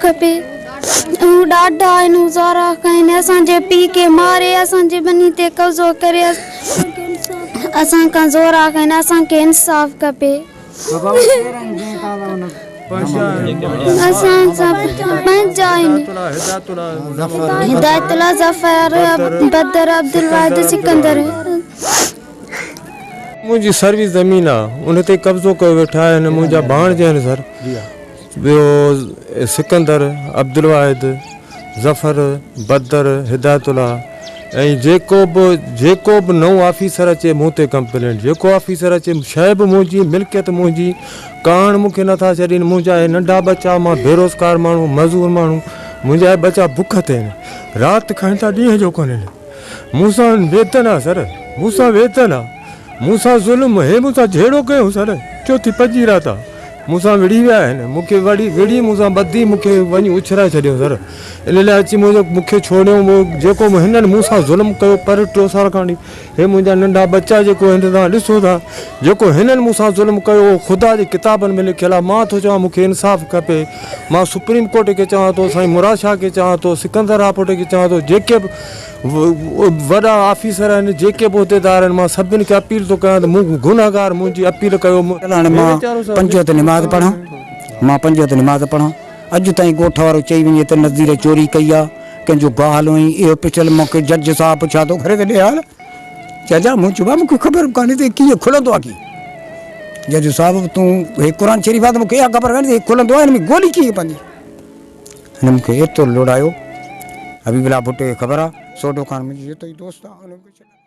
खपे। ॾाढा आहिनि ज़ारा कनि असांजे पीउ खे मारे असांजे बनी ते कब्ज़ो करे असां खां ज़ोरा कनि असांखे इंसाफ़ खपे। असां सभु पंहिंजा आहिनि हिदायतुल्लाह ज़फ़र बदर अब्दुल वाहिद सिकंदर। मुंहिंजी सर्विस ज़मीन आहे उन ते कब्ज़ो कयो वेठा आहिनि मुंहिंजा भाणजा आहिनि सर। ॿियो सिकंदर अब्दुल वाहिद ज़फ़र बदर हिदायतुल्लाह ऐं जेको बि नओं ऑफिसर अचे मूं ते कंप्लेंट जेको ऑफिसर अचे शइ बि मुंहिंजी मिल्कियत मुंहिंजी कान मूंखे नथा छॾीनि। मुंहिंजा हे नंढा बच्चा मां बेरोज़गार माण्हू मज़दूर माण्हू मुंहिंजा बच्चा बुख ते आहिनि राति खाइनि था ॾींहं जो कोन्हे। मूंसां वेतन आहे सर मूंसां वेतन आहे मूंसां ज़ुल्म हे मूंसां जहिड़ो कयूं सर चौथी पंजी राति आहे मूंसां विड़ी विया आहिनि मूंखे विड़ी मूंसां ॿधी मूंखे वञी उछराए छॾियो सर। इन लाइ अची मूंखे छोड़ियो जेको हिननि मूंसां ज़ुल्म कयो पर 2 साल खां हे मुंहिंजा नंढा बच्चा जेको हिन तव्हां ॾिसो था जेको हिननि मूंसां ज़ुल्म कयो ख़ुदा जी किताबनि में लिखियलु आहे। मां थो चवां मूंखे इंसाफ़ खपे। मां सुप्रीम कोर्ट खे चवां थो साईं मुराद शाह खे चवां थो सिकंदर रापोट खे चवां थो जेके बि वॾा ऑफिसर आहिनि जेके बि उहिदेदार आहिनि मां सभिनि खे अपील थो कयां त मूं गुनाहगार मुंहिंजी अपील कयो। मां पंज नमाज़ पढ़ां अॼु ताईं ॻोठ वारो चई वञे त नज़ीर चोरी कई आहे कंहिंजो गाल हुई इहो पिछल मूंखे जज साहब पुछा थो करे ॾे हाल चइजा मूं चयो मूंखे ख़बर कान्हे त कीअं खुलंदो आहे की जज साहब तूं हे क़ुर शरीफ़ आहे त मूंखे इहा ख़बर कान्हे त खुलंदो आहे हिन में गोली कीअं पंहिंजी हिन मूंखे एतिरो लोड़ायो हबीबुल्लाह भुट्टो खे ख़बर आहे सोडो ख़ान मुंहिंजी एतिरो ई दोस्त आहे।